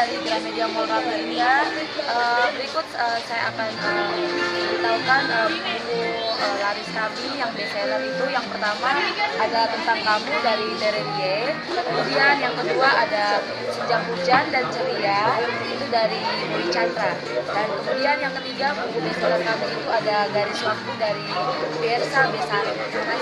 dari Gramedia Mall Ratu Indah. Berikut saya akan memberitahukan buku laris kami yang bestseller itu. Yang pertama ada Tentang Kamu dari Terelie, kemudian yang kedua ada Sejak Hujan dan Ceria itu dari Boy Chandra, dan kemudian yang ketiga buku bestseller kami itu ada Garis Waktu dari Fiersa Besari. Nah,